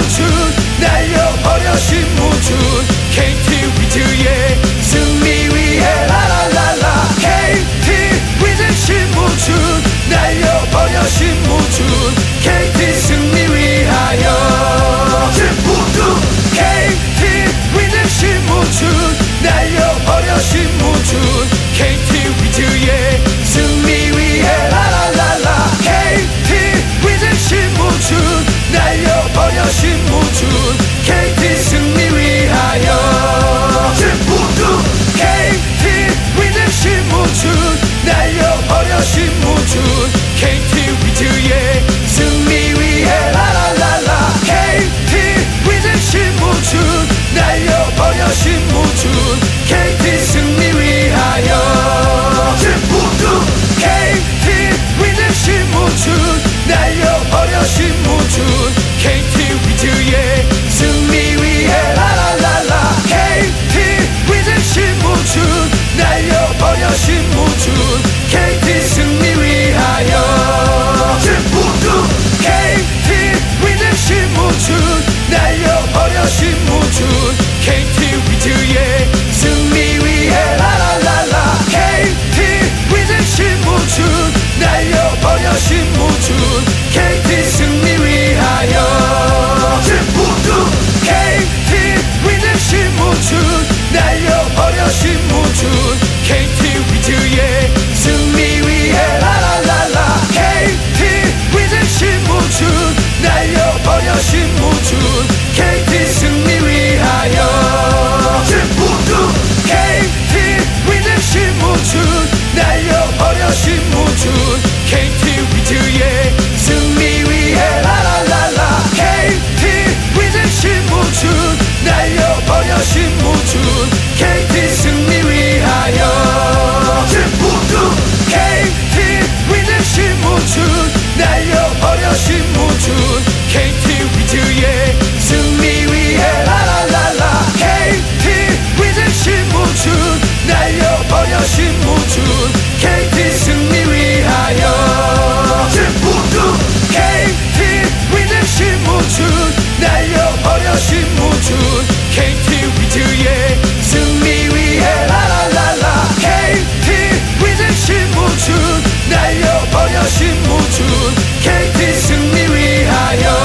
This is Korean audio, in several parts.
신무준 날려버려 신무준 KT 위즈의 승리 위해 라라라라 KT 위즈 신무준 날려버려 신무준 KT 승리 위하여 신무준 KT 위즈 신무준 날려버려 신무준 KT 위즈의 승리 위해 라라라라 KT 위즈 신무준 날려버려 신무준 KT 승리 위하여 신무준 KT 위즈 신무준 날려버려 신무준 KT 위즈의 승리 위해 라라라라 KT 위즈 신무준 날려버려 신무준 KT 승리 위하여 신무준 KT 위즈 신무준 날려버려 신무준 KT 위즈의 승리 위해 라라라라 KT 위즈 신무준 날려버려 신무준 KT 승리 위하여 신무준 KT 위즈 신무준 날려버려 신무준 KT 위즈의 승리 위해 라라라라 KT 위즈 신무준 날려버려 신무준 KT 승리 위하여 신무준 KT 위즈 신무준 날려버려 신무준 KT 위즈의 승리 위해 라라라라 KT 위즈 신무준 날려버려 신무준 KT 승리 위하여 신무준 KT 위즈 신무준 날려버려 신무준 KT 위즈의 승리 위해 라라라라 KT 위즈 신무준 날려버려 신무준 KT 승리 위하여 신무준 KT 위즈 신무준 날려버려 신무준 KT 위즈의 승리 위해 라라라라 KT 위즈 신무준 날려버려 신무준 KT 승리 위하여 신무준 KT 위즈 신무준 날려버려 신무준 KT 위즈의 승리 위해 라라라라 KT 위즈 신무준 날려버려 신무준 KT 승리 위하여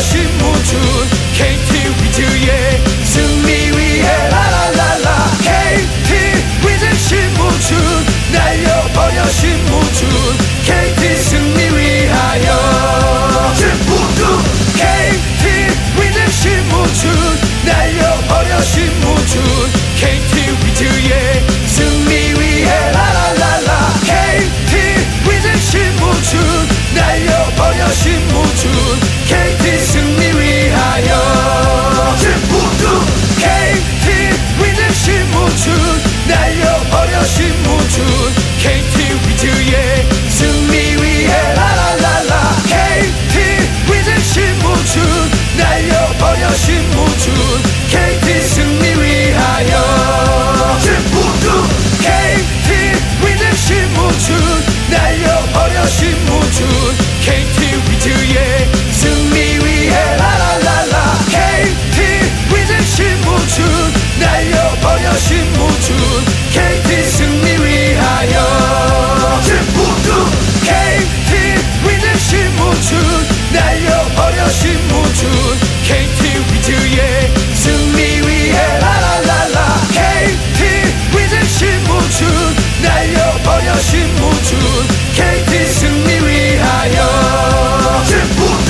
신무준 KT 위즈의 승리 위해 라라라라 KT 위즈 신무준 날려버려 신무준 KT 승리 위하여 신무준 KT 위즈 신무준 날려버려 신무준 KT 위즈의 승리 위해 라라라라 KT 위즈 신무준 날려버려 신무준 KT 승리 위하여 신무준 KT 위즈 신무준 날려버려 신무준 KT 위즈의 승리 위해 라라라라 KT 위즈 신무준 날려버려 신무준 KT 승리 위하여 신무준 KT 위즈 신무준 날려버려 신무준 KT 위즈의 승리 위해 라라라라 KT 위즈 신무준 날려버려 신무준 KT 승리 위하여 신무준 KT 위즈 신무준 날려버려 신무준 KT 위즈의 승리 위해 라라라라 KT 위즈 신무준 날려버려 신무준 KT 승리 위하여 신무준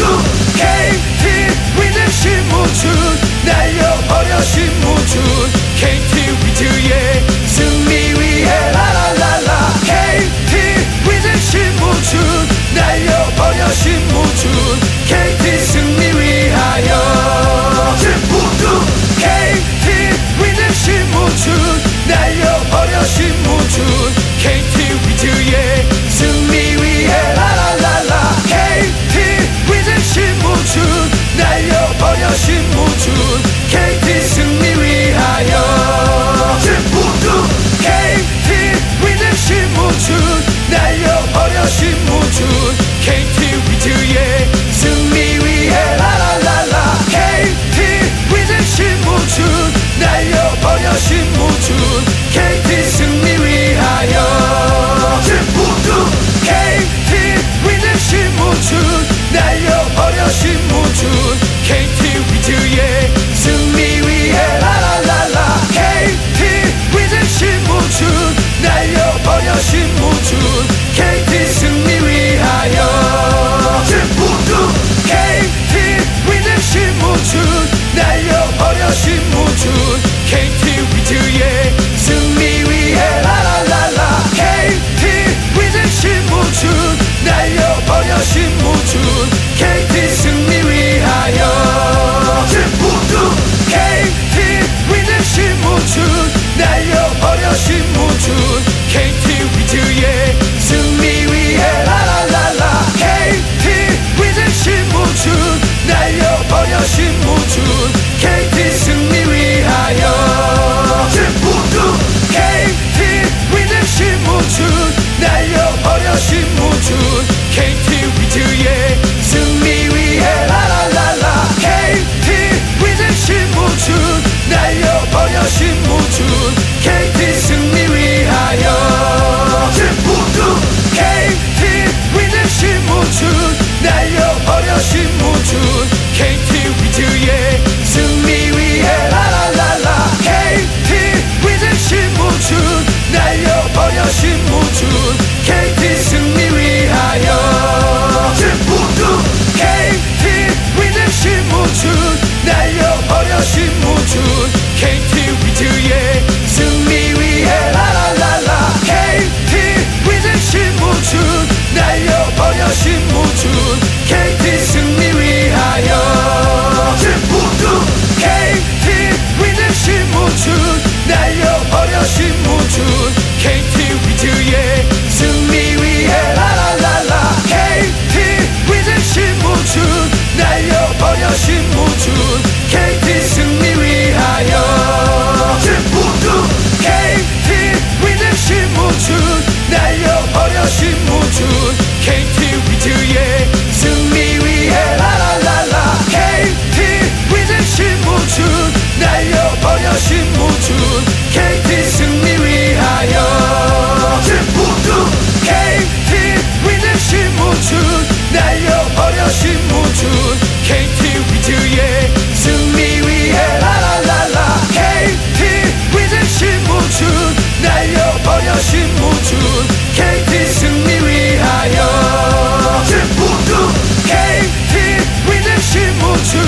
신무준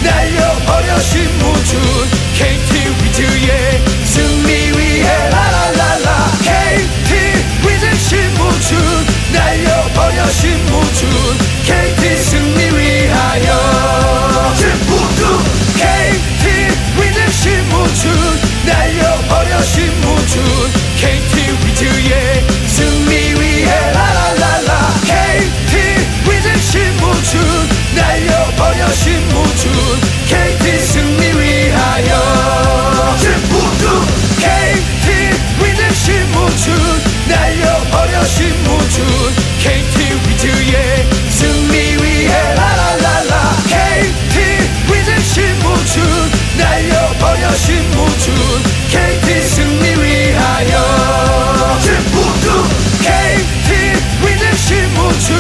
날려버려 신무준 KT 위즈의 승리 위해 라라라라 KT 위즈 신무준 날려버려 신무준 KT 승리 위하여 신무준 KT 위즈 신무준 날려버려 신무준 KT 위즈의 승리 위해 라라라라 KT 위즈 신무준 날려버려 신무준 KT 승리 위하여 신무준 KT 위즈 신무준 날려버려 신무준 KT 위즈의 승리 위해 라라라라 KT 위즈 신무준 날려버려 신무준 KT 승리 위하여 신무준 KT 위즈 신무준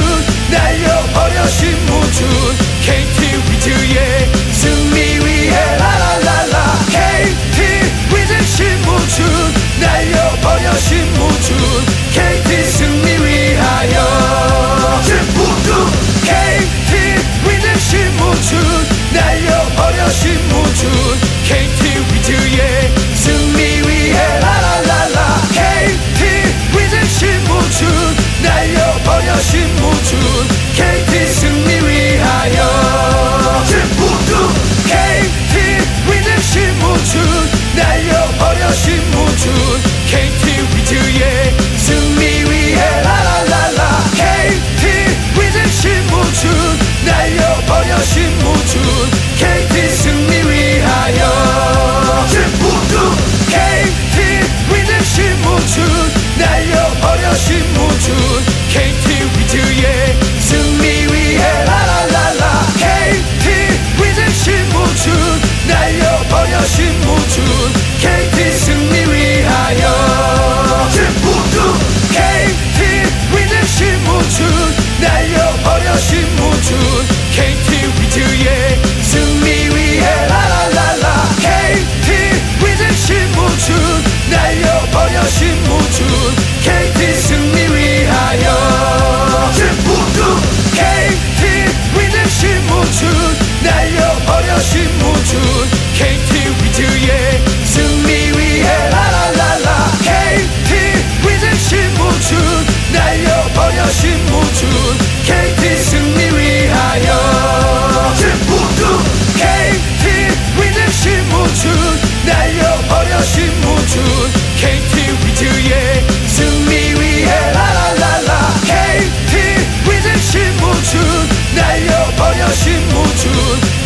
날려버려 신무준 KT 위즈의 승리 위해 라라라라 KT 위즈 신무준 날려버려 신무준 KT 승리 위하여 신무준 KT 위즈 신무준 날려버려 신무준 KT 위즈의 승리 위해 라라라라 KT 위즈 신무준 날려버려 신무준 KT 승리 위하여 신무준 KT 위즈 신무준 날려버려 신무준 KT 위즈의 승리 위해 라라라라 KT 위즈 신무준 날려버려 신무준 KT 승리 위하여 신무준 KT 위즈 신무준 날려버려 신무준 KT 위즈의 승리 위해 라라라라 KT 위즈 신무준 날려버려 신무준 KT 승리 위하여 신무준 KT 위즈 신무준 날려버려 신무준 KT 위즈의 승리 위해 라라라라 KT 위즈 신무준 날려버려 신무준 KT 승리 위하여 신무준 KT 위즈 신무준 날려버려 신무준 KT 위즈의 승리 위해 라라라라 KT 위즈 신무준 날려버려 신무준 KT 승리 위하여 신무준 KT 위즈 신무준 날려버려 신무준 KT 위즈의 승리 위해 라라라라 KT 위즈 신무준 날려버려 신무준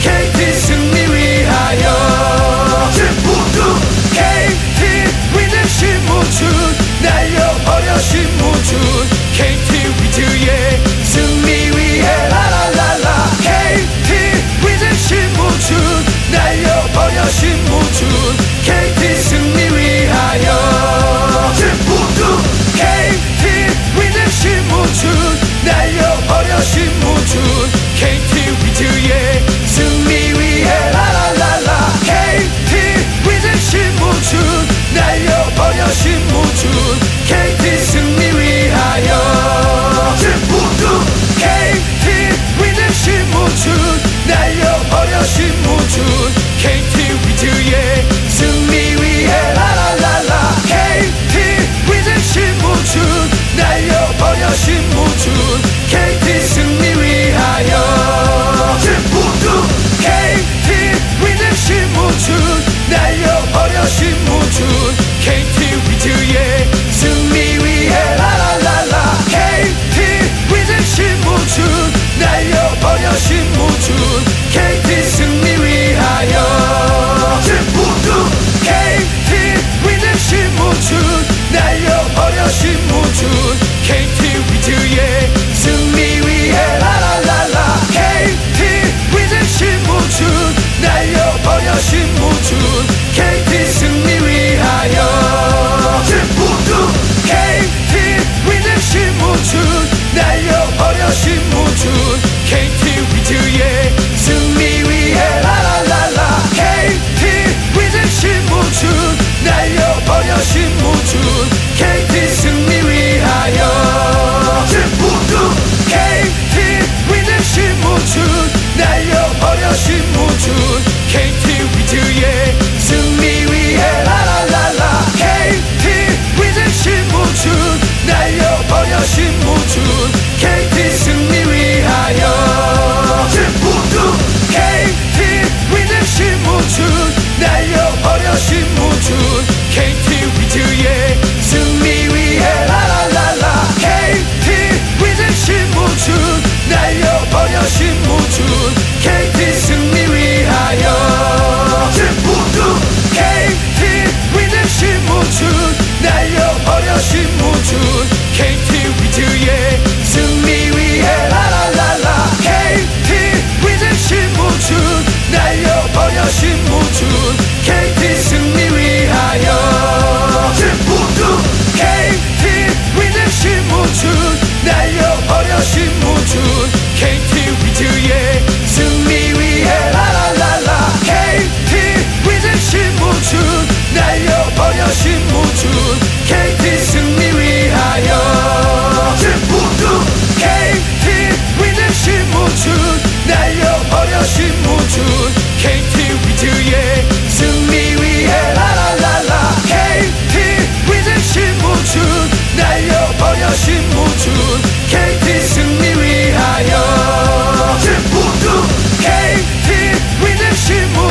KT 승리 위하여 신무준 KT 위즈 신무준 날려버려 신무준 KT 위즈의 승리 위해 라라라라 KT 위즈 신무준 날려버려 신무준 KT 승리 위하여 신무준 KT 위즈 신무준 날려버려 신무준 KT 위즈의 승리 위해 라라라라 KT 위즈 신무준 날려버려 신무준 KT 승리 위하여 신무준 KT 위즈 신무준 날려버려 신무준 KT 위즈의 승리 위해 라라라라 KT 위즈 신무준 날려버려 신무준 KT 승리 위하여 신무준 KT 위즈 신무준 날려버려 신무준 KT 위즈의 승리 위해 라라라라 KT 위즈 신무준 날려버려 신무준 KT 승리 위하여 신무준 KT 위즈 신무준 날려버려 신무준 KT 위즈의 승리 위해 라라라라 KT 위즈 신무준 날려버려 신무준 KT 승리 위하여 신무준 KT 위즈 신무준 날려버려 신무준 KT 위즈의 승리 위해 라라라라 KT 위즈 신무준 날려버려 신무준 KT 승리 위하여 신무준 KT 위즈 신무준 날려버려 신무준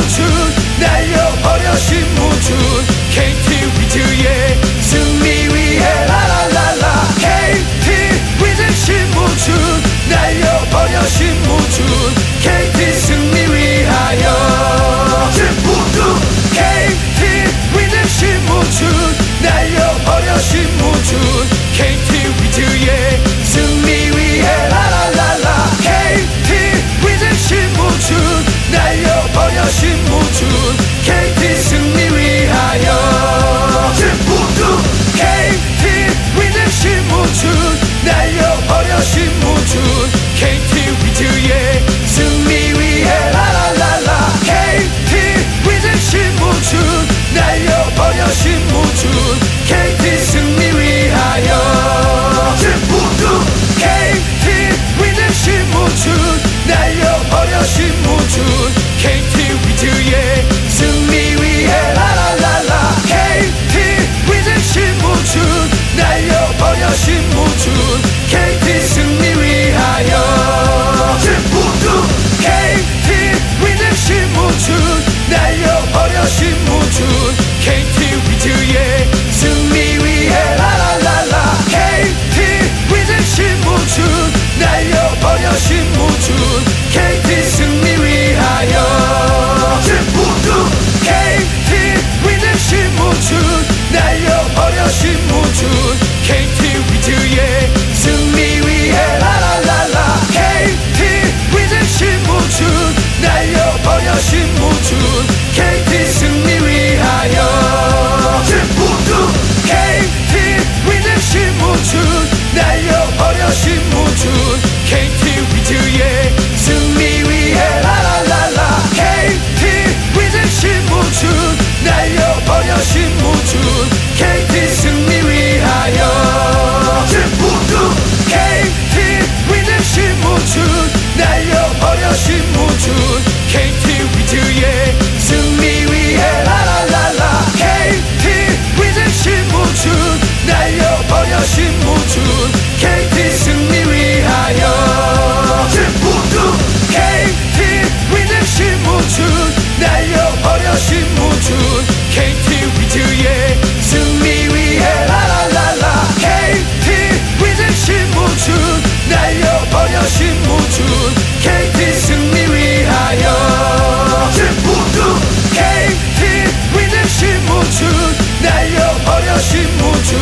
신무준 날려버려 신무준 KT 위즈의 승리 위해 라라라라 KT 위즈 신무준 날려버려 신무준 KT 승리 위하여 신무준 KT 위즈 신무준 날려버려 신무준 KT 위즈의 승리 위해 라라라라 KT 위즈 신무준 날려버려 신무준 KT 승리 위하여 신무준 KT 위즈 신무준 날려버려 신무준 KT 위즈의 승리 위해 라라라라 KT 위즈 신무준 날려버려 신무준 KT 승리 위하여 신무준 KT 위즈 신무준 날려버려 신무준 KT 위즈의 승리 위해 라라라라 KT 위즈 신무준 날려버려 신무준 KT 승리 위하여 신무준 KT 위즈 신무준 날려버려 신무준 KT 위즈의 승리 위해 라라라라 KT 위즈 신무준 날려버려 신무준 KT 승리 위하여 신무준 KT 위즈 신무준 날려버려 신무준 KT 위즈의 승리 위해 라라라라 KT 위즈 신무준 날려버려 신무준 KT 승리 위하여 신무준 KT 위즈 신무준 날려버려 신무준 KT 위즈의 승리 위해 라라라라 KT 위즈 신무준 날려버려 신무준 KT 승리 위하여 신무준 KT 위즈 신무준 날려버려 신무준 KT 위즈의 승리 위해 라라라라 KT 위즈 신무준 날려버려 신무준 KT 승리 위하여 신무준 KT 위즈 신무준 날려버려 신무준 KT 위즈의 승리 위해 라라라라 KT 위즈 신무준 날려버려 신무준 KT 승리 위하여 신무준 KT 위즈 신무준 날려버려 신무준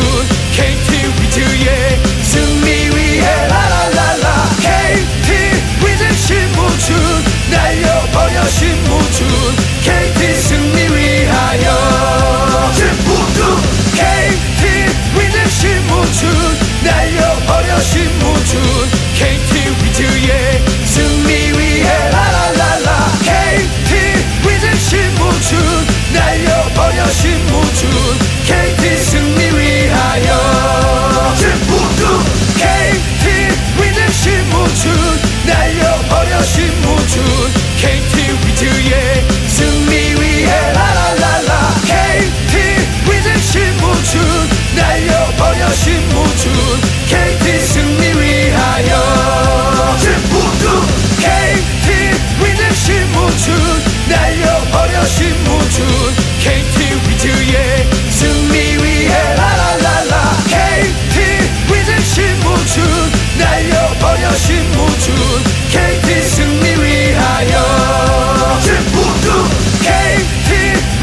KT 위즈의 승리 위해 라라라라 KT 위즈 신무준 날려버려 신무준 KT 승리 위하여 신무준 KT 위즈 신무준 날려버려 신무준 KT 위즈의 승리 위해 라라라라 KT 위즈 신무준 날려버려 신무준 KT 승리 위하여 신무준 KT 위즈 신무준 날려버려 신무준 KT 위즈의 승리 위해 라라라라 KT 위즈 신무준 날려버려 신무준 KT 승리 위하여 신무준 KT 위즈 신무준 날려버려 신무준 KT 위즈의 승리 위해 라라라라 KT 위즈 신무준 날려버려 신무준 KT 승리 위하여 신무준 KT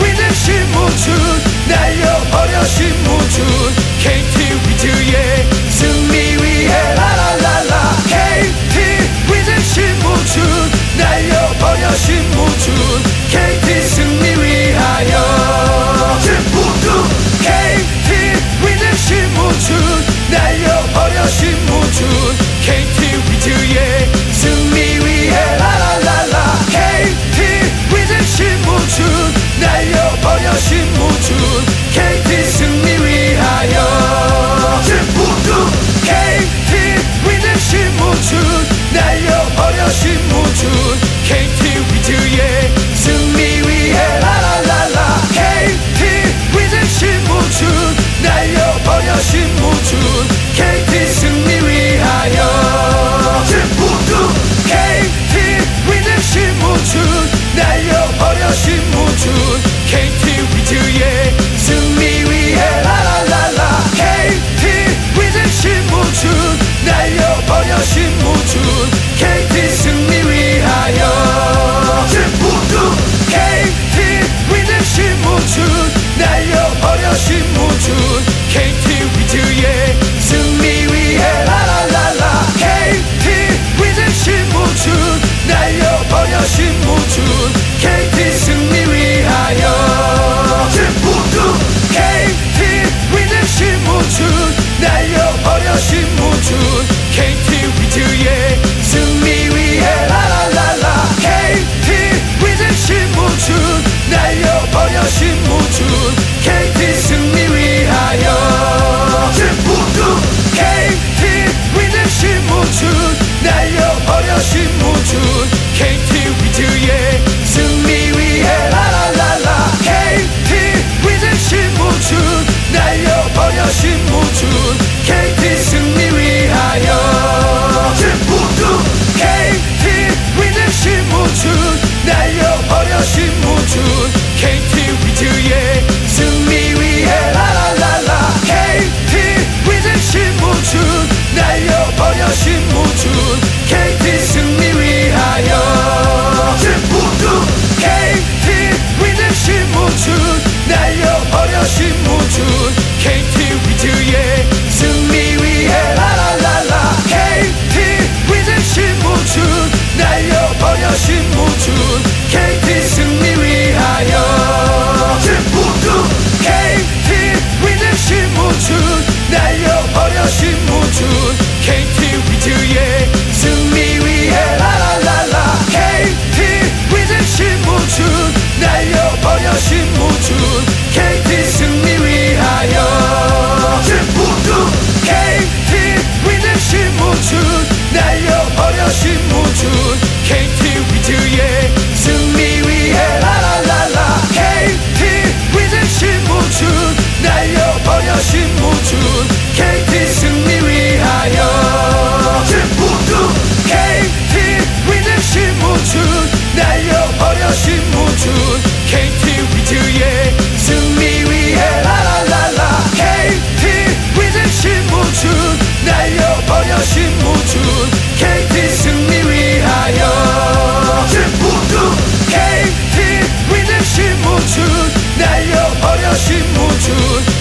위즈 신무준 날려버려 신무준 KT 위즈의 승리 위해 라라라라 KT 위즈 신무준 날려버려 신무준 KT 승리 위하여 신무준 KT 위즈 신무준 날려버려 신무준 KT 위즈의 승리 신무준 KT 승리 위하여 모두 KT 위즈 신무준 날려버려 신무준 KT 위즈의 승리 위해 라라라라 KT 위즈 신무준 날려버려 신무준 KT 승리 위하여 모두 KT 위즈 신무준 날려버려 신무준 KT 위즈의 승리 위해 라라라라 KT 위즈 신무준 날려버려 신무준 KT 승리 위하여 모두 KT 위즈 신무준 날려버려 신무준 KT 위즈의 승리 위해 라라라라 KT 위즈 신무준 날려버려 신무준 KT 승리 위하여 모두 KT 위즈 신무준 날려버려 신무준 KT 위즈의 승리 위해 라라라라 KT 위즈 신무준 날려버려 신무준 KT 승리 위하여 모두 KT 위즈 신무준 날려버려 신무준 KT 위즈의 승리 위해 라라라라 KT 위즈 신무준 날려버려 신무준 KT 승리 위하여 모두 KT 위즈 신무준 날려버려 신무준 KT 위즈의 승리 위해 라라라라 KT 위즈 신무준 날려버려 신무준 KT 승리 위하여 모두 KT 위즈 신무준 날려버려 신무준 KT 위즈의 승리 위해 라라라라 KT 위즈 신무준 날려버려 신무준 KT 승리 위하여 모두 KT 위즈 신무준 날려버려 신무준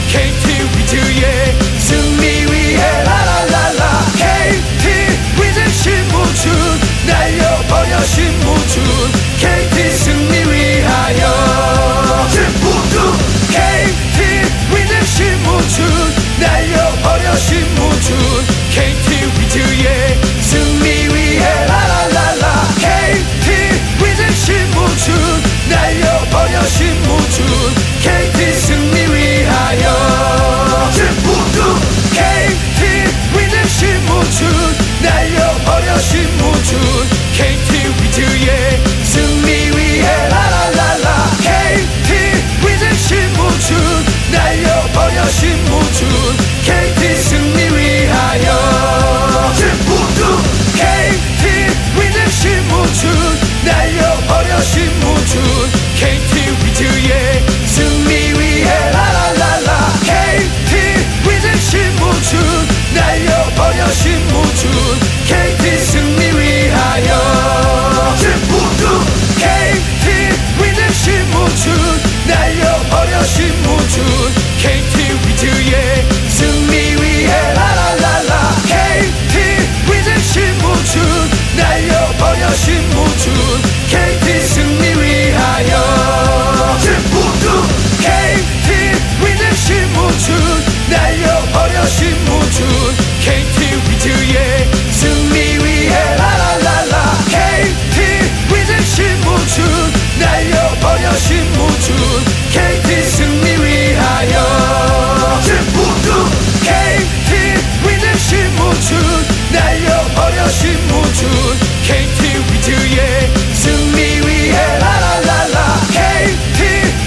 KT 위즈의 승리 위해 라라라라 KT 위즈 신무준 날려버려 신무준 KT 승리 위하여 모두 KT 위즈 신무준 날려버려 신무준 KT 위즈의 승리 위해 라라라라 KT 위즈 신무준 날려버려 신무준 KT 승리 위하여 모두 KT 위즈 신무준 날려버려 신무준 KT 위즈의 승리 위해 라라라라 KT 위즈 신무준 날려버려 신무준 KT 승리 위하여 모두 KT 위즈 신무준 날려버려 신무준 KT 위즈의 승리 위해 라라라라 KT 위즈 신무준 날려버려 신무준 KT 승리 위하여 모두 KT 위즈 신무준 날려버려 신무준 KT 위즈의 승리 위해 라라라라 KT 위즈 신무준 날려버려 신무준 KT 승리 위하여 모두 KT 위즈 신무준 날려버려 신무준 KT 위즈의 승리 위해 라라라라 KT 위즈 신무준 날려버려 신무준 KT 승리 위하여 모두 KT 위즈 신무준 날려버려 신무준 KT 위즈의 승리 위해 라라라라 KT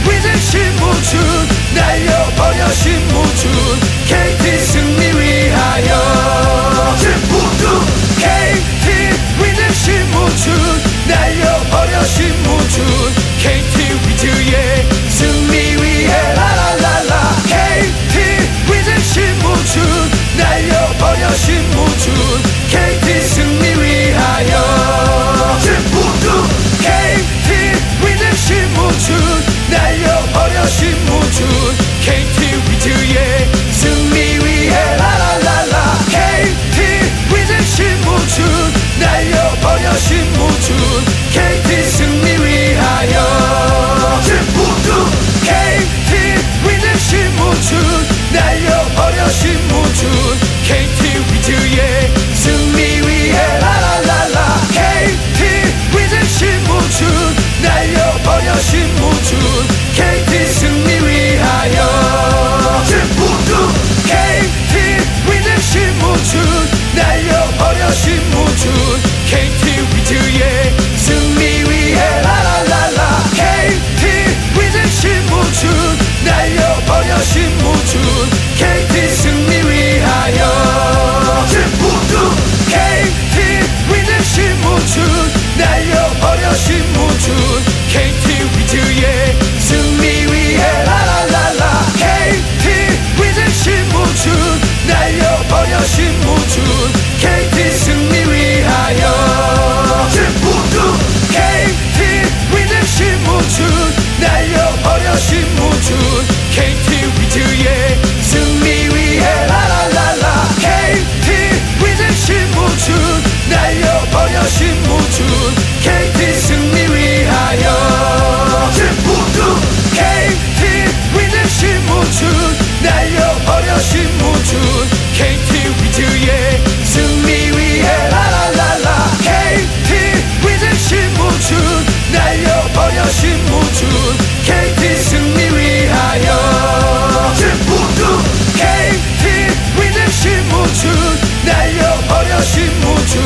위즈 신무준 날려버려 신무준 KT 승리 위하여 모두 KT 위즈 신무준 날려버려 신무준 KT 위즈의 승리 위해 라라라라 KT 위즈 신무준 날려버려 신무준 KT 승리 위하여 모두 KT 위즈 신무준 날려버려 신무준 KT 위즈의 승리 위해 라라라라 KT 위즈 신무준 날려버려 신무준 KT 승리 위해 신무준 KT 승리 위하여 모두 KT 위는 신무준 날려버려 신무준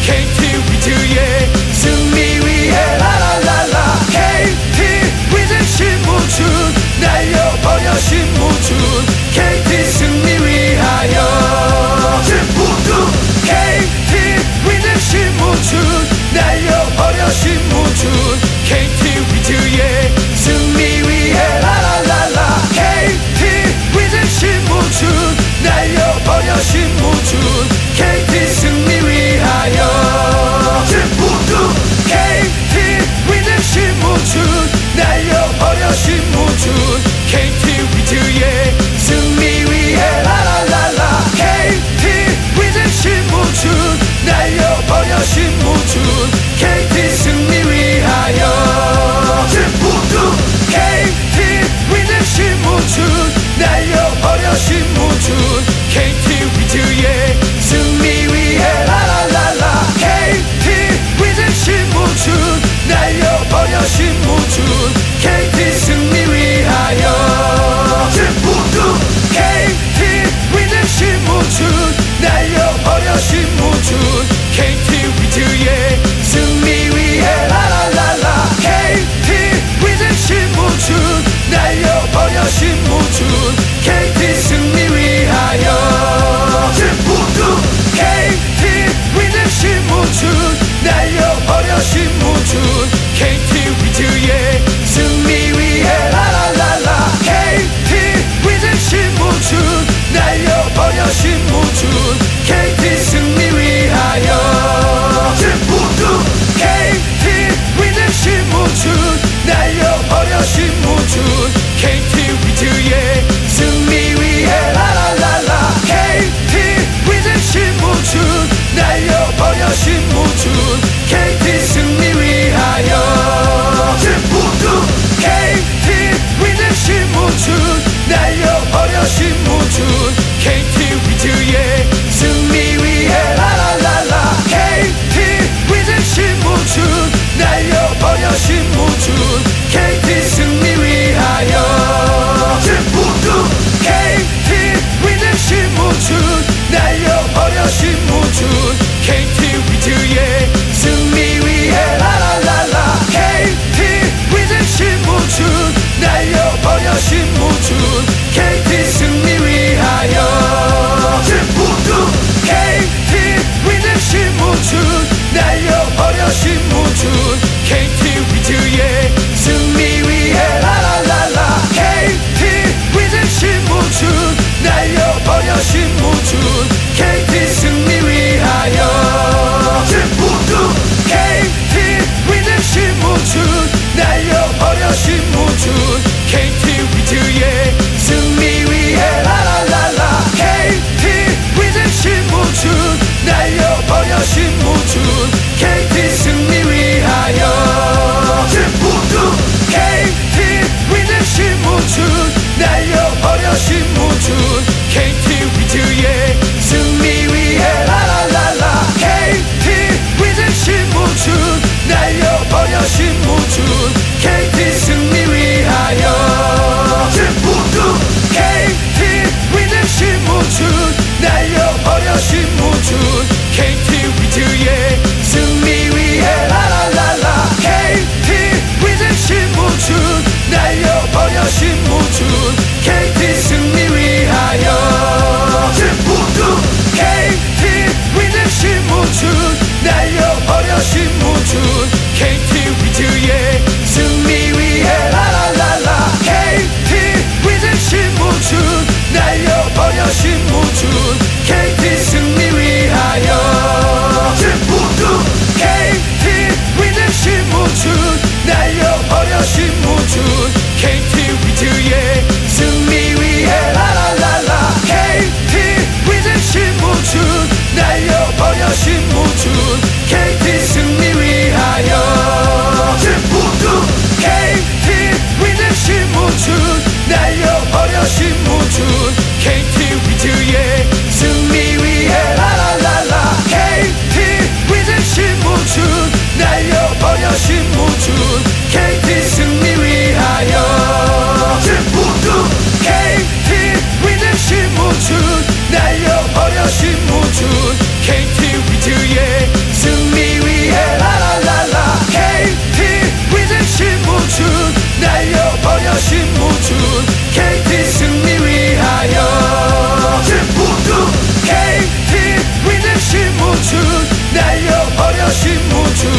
KT 위즈의 승리 위해 라라라라 KT 위는 신무준 날려버려 신무준 KT 승리 위하여 모두 KT 위는 신무준 날려버려 신무준 KT 위즈의 승리 위해 라라라라 KT 위는 신무준 날려버려 신무준 KT 승리 위하여 모두 KT 위는 신무준 날려버려 신무준 KT 위즈의 승리 위해 라라라라 KT 위는 신무준 날려버려 신무준 KT 승리 위하여 모두 KT 위는 신무준 날려버려 신무준 KT 위즈의 승리 위해 라라라라 KT 위는 신무준 날려버려 신무준 KT 승리 위하여 모두 KT 위는 신무준 날려버려 신무준 KT 위즈의 승리 위해 라라라라 KT 위는 신무준 날려버려 신무준 KT 승리 위하여 모두 KT 위는 신무준 날려버려 신무준 KT 위즈의 승리 위해 라라라라 KT 위는 신무준 날려버려 신무준 KT 승리 위하여 모두 KT 위는 신무준 날려버려 신무준 KT 위즈의 승리 위해 라라라라 KT 위는 신무준 날려버려 신무준 KT 승리 위하여 모두 KT 위는 신무준 날려버려 신무준 KT 위즈의 승리 위해 라라라라 KT 위는 신무준 날려버려 신무준 KT 승리 위하여 모두 KT 위는 신무준 날려버려 신무준 KT 위즈의 승리 위해 라라라라 KT 위는 신무준 날려버려 신무준 KT 승리 위하여 모두 KT 위는 신무준 날려버려 신무준 KT 위즈의 승리 위해 라라라라 KT 위는 신무준 날려버려 신무준 KT 승리 위하여 모두 KT 위는 신무준 날려버려 신무준 KT 위즈의 승리 위해 라라라라 KT 위는 신무준 날려버려 신무준 KT 승리 위하여 모두 KT 위는 신무준 날려버려 신무준 KT 위즈의 승리 위해 라라라라 KT 위는 신무준 날려버려 신무준 KT 승리 위하여 모두 KT 위는 신무준 날려버려 신무준 KT 위즈의 승리 위해 라라라라 KT 위는 신무준 날려버려 신무준 KT 승리 위하여 모두 KT 위는 신무준 날려버려 신무준 KT 위즈의 승리 위해 라라라라 KT 위는 신무준 날려버려 신무준 KT 승리 위하여 모두 KT 위는 신무준 날려버려 신무준 KT 위즈의 승리 위해 라라라라 KT 위는 신무준 날려버려 신무준 KT 승리 위하여 모두 KT 위는 신무준 날려버려 신무준 KT 위즈의 승리 위해 라라라라 KT 위는 신무준 날려버려 신무준 KT 날려버려 신무준 KT 승리 위하여 모두 KT 위는 신무준 날려버려 신무준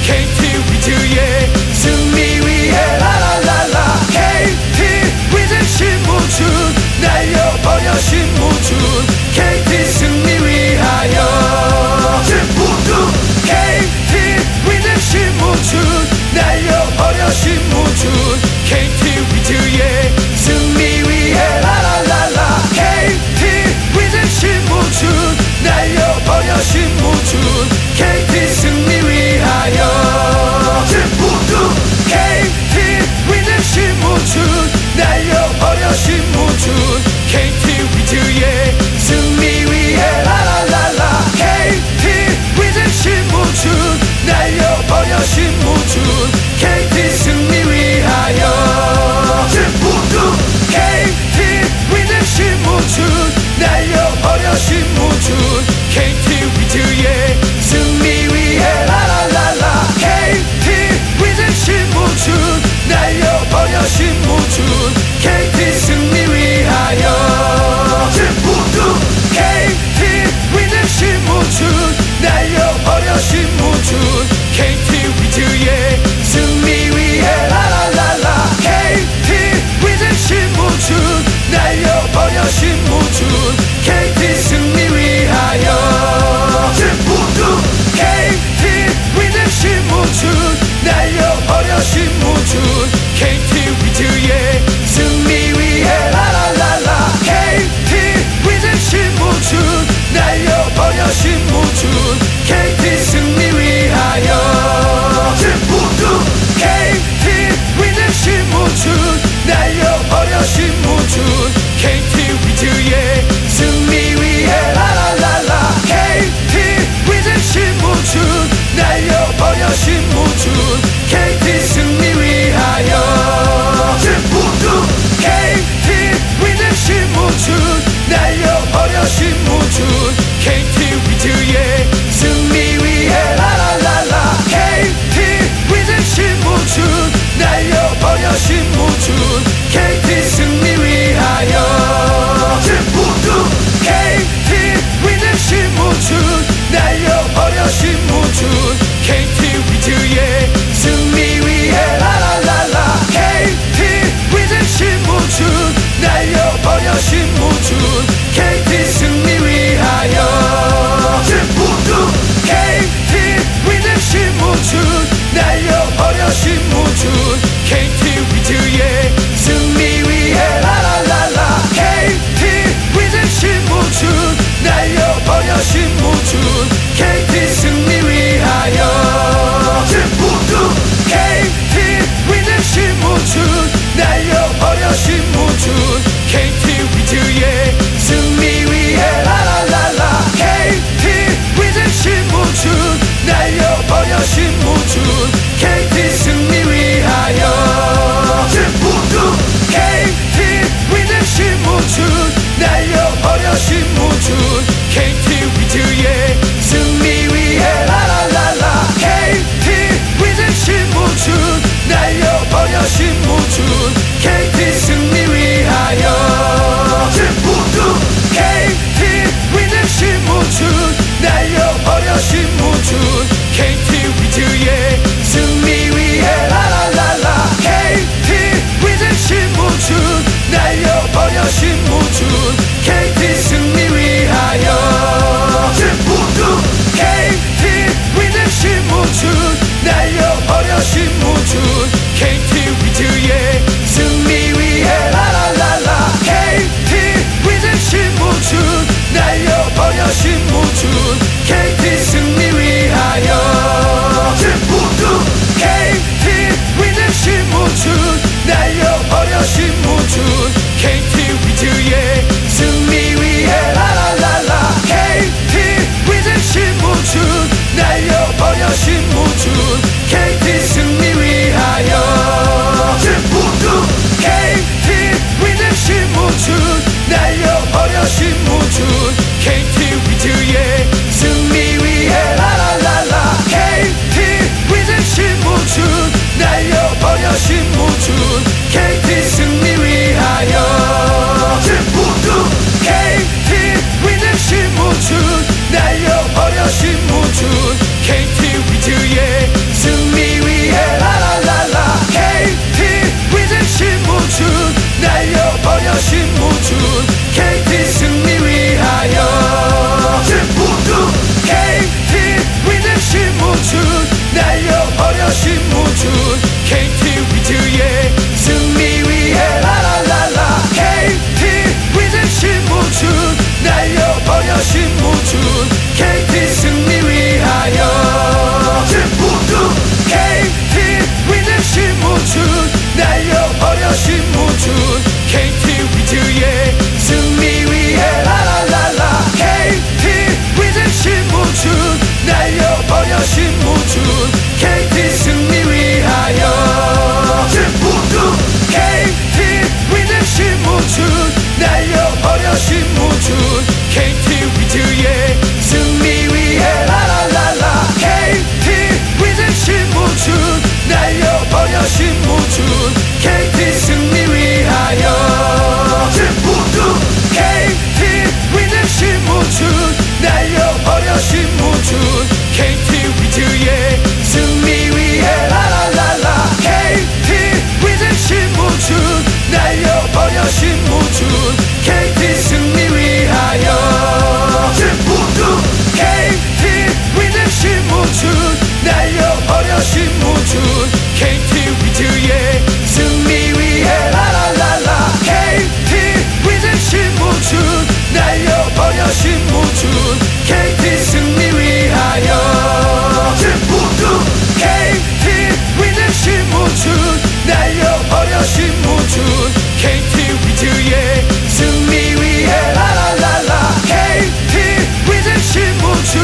KT 위즈의 승리 위해 라라라라 KT 위는 신무준 날려버려 신무준 KT 승리 위하여 모두 KT 위는 신무준 날려버려 신무준 KT 위즈의 승리 위해 라라라라 KT 위는 신무준 날려버려 신무준 KT 승리 위하여 모두 KT 위는 신무준 날려버려 신무준 KT 위즈의 승리 위해 라라라라 KT 위는 신무준 날려버려 신무준 KT 승리 위하여 모두 KT 위는 신무준 날려버려 신무준 KT 위즈의 승리 위해 라라라라 KT 위는 신무준 날려버려 신무준 KT 승리 위하여 모두 KT 위는 신무준 날려버려 신무준 KT 위즈의 승리 위해 라라라라 KT 위는 신무준 날려버려 신무준 KT 승리 위하여 모두 KT 위는 신무준 날려버려 신무준 KT 위즈의 승리 위해 라라라라 KT 위는 신무준 날려버려 신무준 KT 승리 위하여 모두 KT 위는 신무준 날려버려 신무준 KT 위즈의 승리 위해 라라라라 KT 위는 신무준 날려버려 신무준 KT 승리 위하여 모두 KT 위는 신무준 날려버려 신무준 KT 위즈의 승리 위해 라라라라 KT 위는 신무준 날려버려 신무준 KT 승리 위하여 모두 KT 위는 신무준 날려버려 신무준 KT 위즈의 승리 위해 라라라라 KT 위는 신무준 날려버려 신무준 KT 승리 위하여 모두 KT 위는 신무준 날려버려 신무준 KT 위즈의 승리 위해 라라라라 KT 위는 신무준 날려버려 신무준 KT 승리 위하여 모두 KT 위는 신무준 날려버려 신무준 KT 위즈의 승리 위해 라라라라 KT 위는 신무준 날려버려 신무준 KT 승리 위하여 모두 KT 위는 신무준 날려버려 신무준 KT 위즈의 승리 위해 라라라라 KT 위는 신무준 날려버려 신무준 KT 승리 위하여 모두 KT 위는 신무준 날려버려 신무준 KT 위즈의 승리 위해 라라라라 KT 위는 신무준 날려버려 신무준 KT 승리 위하여 모두 KT 위는 신무준 날려버려 신무준 KT 위즈의 위즈의 승리 위해 라라라라 KT 위즈 신무준 날려버려 신무준 KT 승리 위하여 모두 KT 위즈 신무준 날려버려 신무준 KT 위즈의 승리 위해 라라라라 KT 위즈 신무준 날려버려 신무준 KT 승리 위하여 모두 KT 위즈 신무준 날려버려 신무준 KT 위즈의 승리 위해 라라라라 KT 위즈 신무준 날려버려 신무준 KT 승리 위하여 모두 KT 위즈 신무준 날려버려 신무준 KT 위즈의 승리 위해 라라라라 KT 위즈 신무준 날려버려 신무준 KT 승리 위하여 모두 KT 위즈 신무준 날려버려 신무준 KT 위즈의 승리 위해 라라라라 KT 위즈 신무준 날려버려 신무준 KT 승리 위하여 모두 KT 위즈 신무준 날려버려 신무준 KT 위즈의 승리 위해 라라라라 KT 위즈 신무준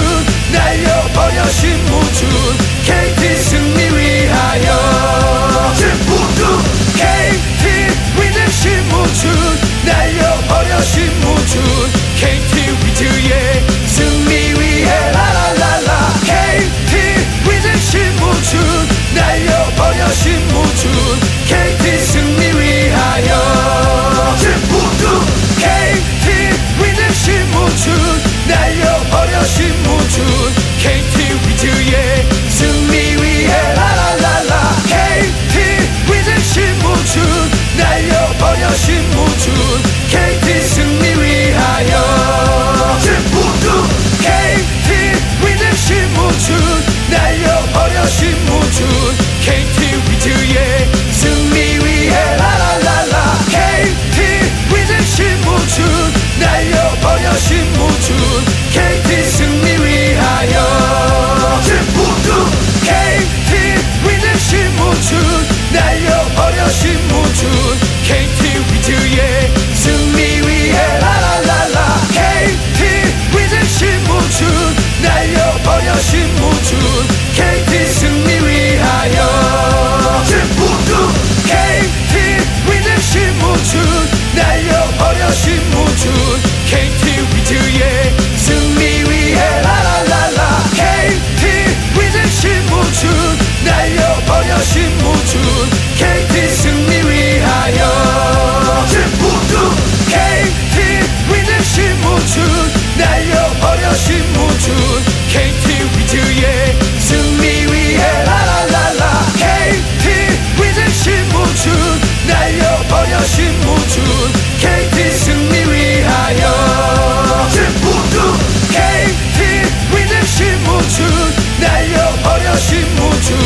날려버려 신무준 KT 승리 위하여 모두 KT 위즈 신무준 날려버려 신무준 KT 위즈의 승리 위해 라라라라 KT 위즈 신무준 날려버려 신무준 KT 승리 위하여 모두 KT 위즈 신무준 날려버려 신무준 KT 위즈의 승리 위해 라라라라 KT 위즈 신무준 날려버려 신무준 KT 승리 위하여 모두 KT 위즈 신무준 날려버려 신무준 KT 위즈의 승리 위해 라라라라 KT 위즈 신무준 날려버려 신무준 KT 승리 위하여 모두 KT 위즈 신무준 날려버려 신무준 KT 위즈의 승리 위해 라라라라 KT 위즈 신무준 날려버려 신무준 KT 승리 위하여 모두 KT 위즈 신무준 날려버려 신무준 KT 위즈의 승리 위해 라라라라 KT 위즈 신무준 날려버려 신무준 KT 승리 위하여 모두 KT 위즈 신무준 날려버려 신무준 KT 위즈의 승리 위해 라라라라 KT 위즈 신무준 날려버려 신무준 KT 승리 위하여 모두 KT 위즈 신무준 날려버려 신무준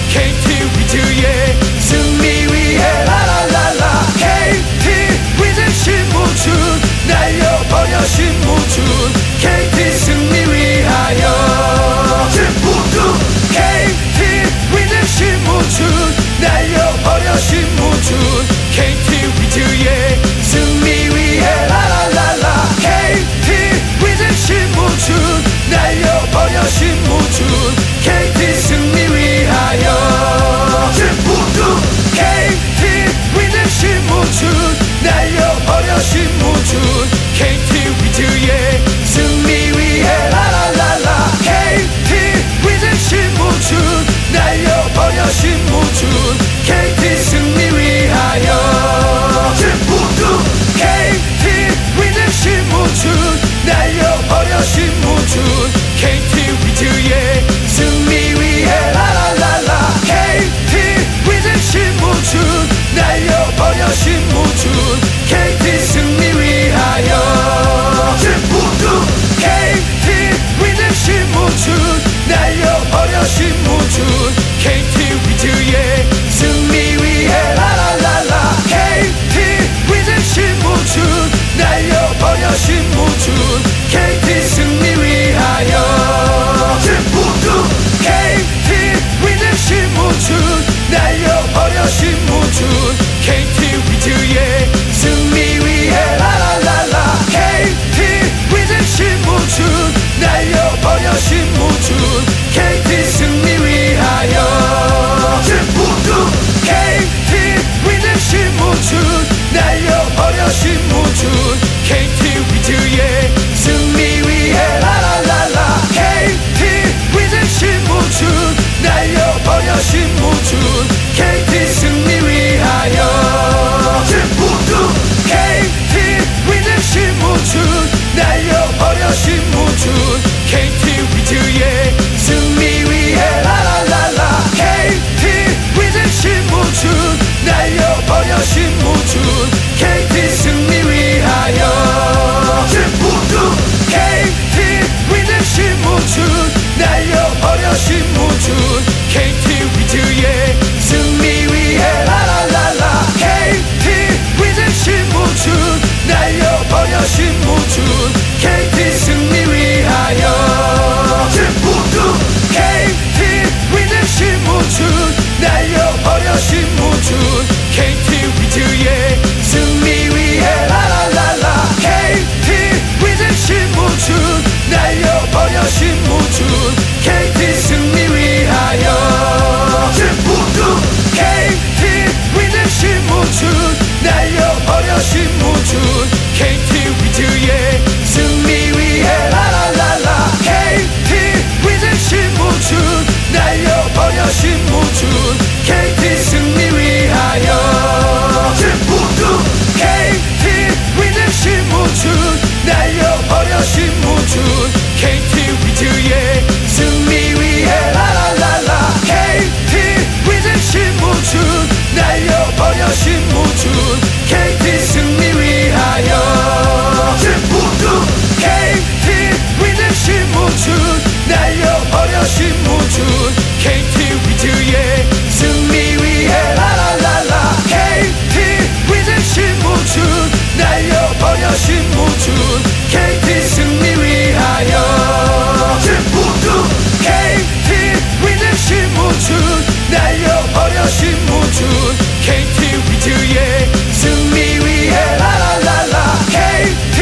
KT 위즈의 승리 위해 라라라라 KT 위즈 신무준 날려버려 신무준 KT 승리 위하여 모두 KT 위즈 신무준 날려버려 신무준 KT 위즈의 승리 위해 라라라라 KT 위즈 신무준 날려버려 신무준 KT 승리 위하여 모두 KT 위즈 신무준 날려버려 신무준 KT 위즈의 승리 위해 라라라라 KT 위즈 신무준 날려버려 신무준 KT 승리 위하여 모두 KT 위즈 신무준 날려버려 신무준 KT 위즈의 승리 위해 라라라라 KT 위즈 신무준 날려버려 신무준 KT 승리 위하여 모두 KT 위즈 신무준 날려버려 신무준 KT 위즈의 승리 위해 위즈의 승리 위해 라라라라 KT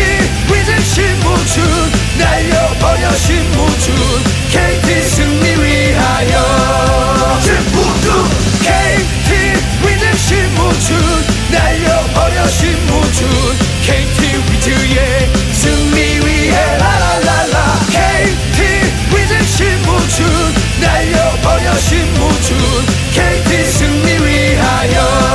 위즈 신무준 날려버려 신무준 KT 승리 위하여 신무준 KT 위즈 신무준 날려버려 신무준 KT 위즈의 승리 위해 라라라라 KT 위즈 신무준 날려버려 신무준 KT 승리 위하여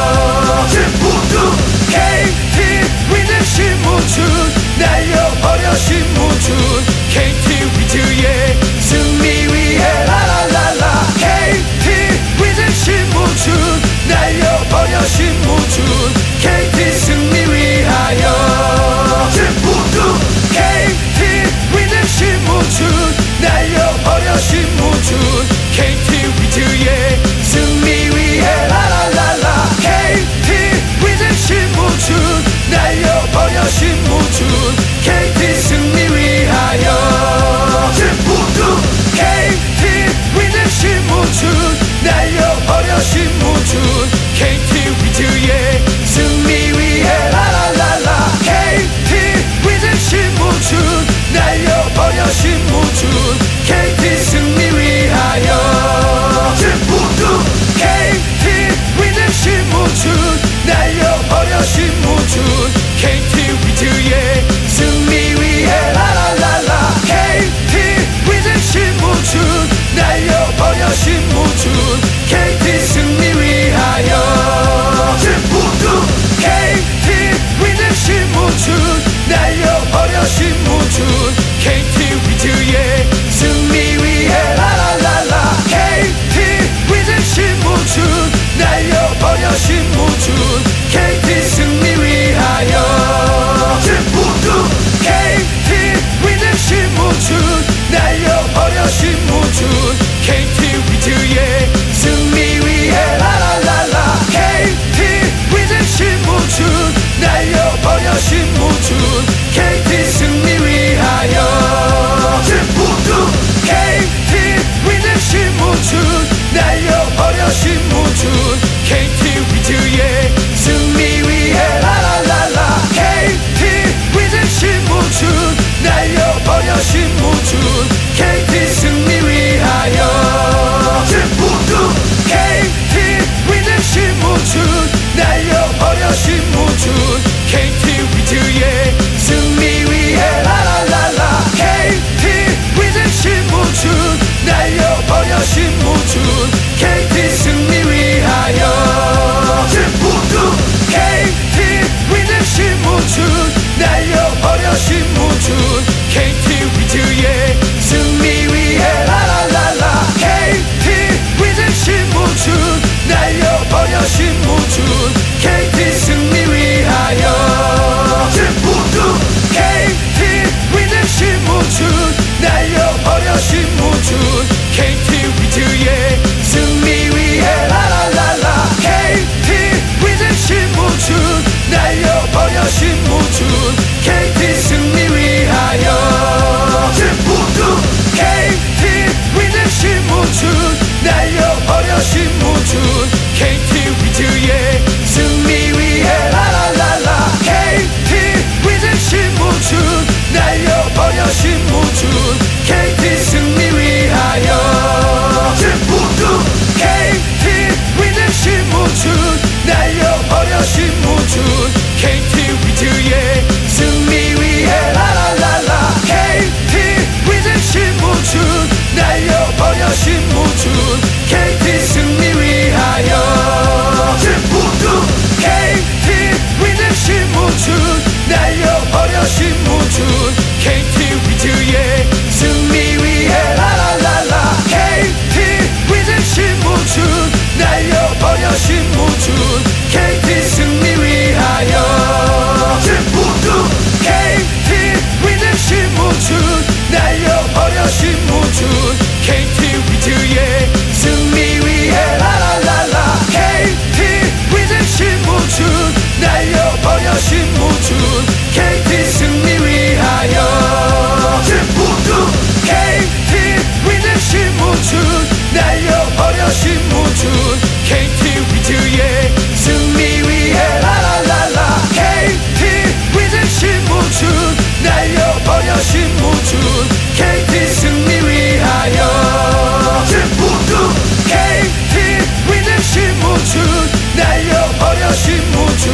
날려버려 신무준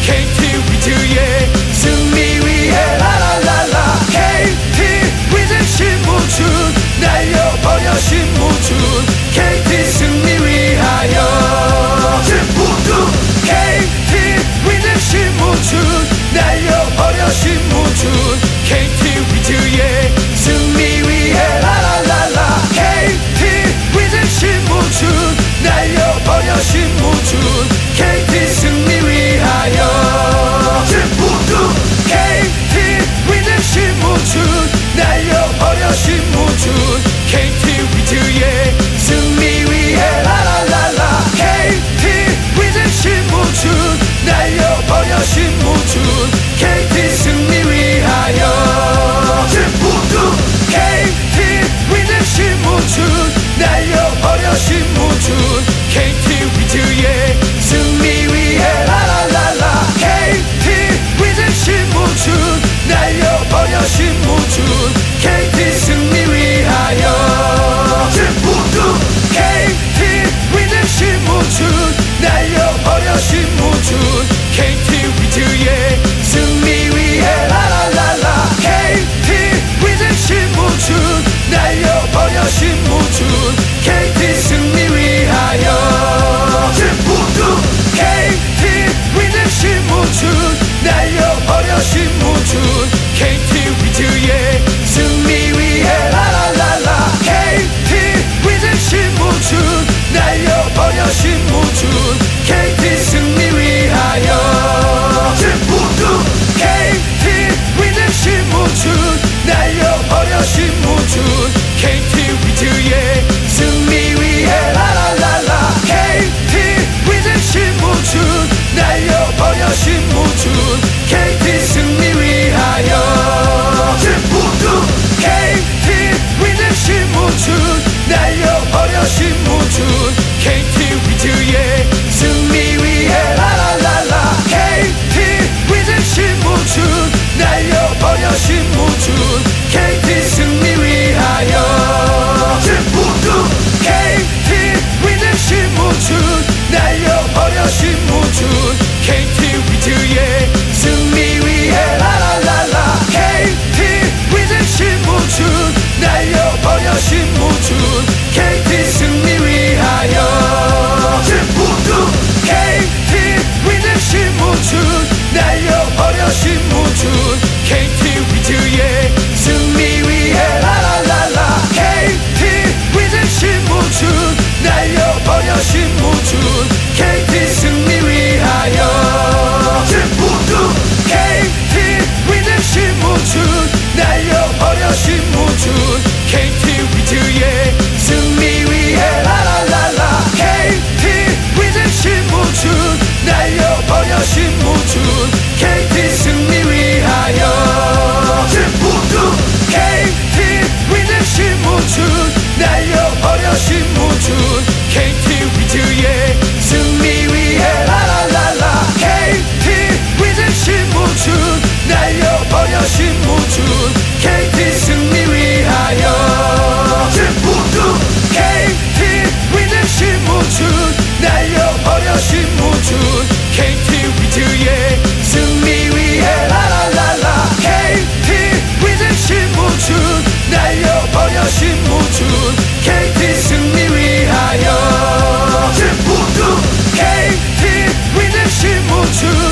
KT 위즈의 승리 위해 라라라라 KT 위즈 신무준 날려버려 신무준 KT 승리 위하여 신무준 KT 위즈 신무준 날려버려 신무준 KT 위즈의 승리 위해 라라라라 KT 위즈 신무준 날려버려 신무준 KT 승리 위하여 신무준 KT 위즈 신무준 날려버려 신무준 KT 위즈의 승리 위해 라라라라 KT 위즈 신무준 날려버려 신무준 KT 승리 위하여 신무준 KT 위즈 신무준 날려버려 신무준 KT 위즈의 승리 위해 라라라라 KT 위즈 신무준 날려버려 신무준 KT 승리 위하여 신무준 KT 위즈 신무준 날려버려 신무준 KT 위즈의 승리 위해 라라라라 KT 위즈 신무준 날려버려 신무준 KT 승리 위하여 신무준 KT 위즈 신무준 날려버려 신무준 KT 위즈의 승리 위해 라라라라 KT 위즈 신무준 날려버려 신무준 KT 승리 위하여 신무준 KT 위즈 신무준 날려버려 신무준 KT 위즈의 승리 위해 라라라라 KT 위즈 신무준 날려버려 신무준 KT 승리 위하여 신무준 KT 위즈 신무준 날려버려 신무준 KT 위즈의 승리 위해 라라라라 KT 위즈 신무준 날려버려 신무준 KT 승리 위하여 신무준 KT 위즈 신무준 날려버려 신무준 KT 위즈의 승리 위해 라라라라 KT 위즈 신무준 날려버려 신무준 KT 승리 위하여 신무준 KT 위즈 신무준 날려버려 신무준 KT 위즈의 승리 위해 라라라라 KT 위즈 신무준 날려버려 신무준 KT 승리 위하여 신무준 KT 위즈 신무준 날려버려 신무준 KT 위즈의 승리 위해 라라라라 KT 위즈 신무준 날려버려 신무준 KT 승리 위하여 신무준 KT 위즈 신무준 날려버려 신무준 KT 위즈의 승리 위해 라라라라 KT 위즈 신무준 날려버려 신무준 KT 승리 위하여 신무준 KT 위즈 신무준 날려버려 신무준 KT 위즈의 승리 위해 라라라라 KT 위즈 신무준 날려버려 신무준 KT 승리 위하여 신무준 KT 위즈 신무준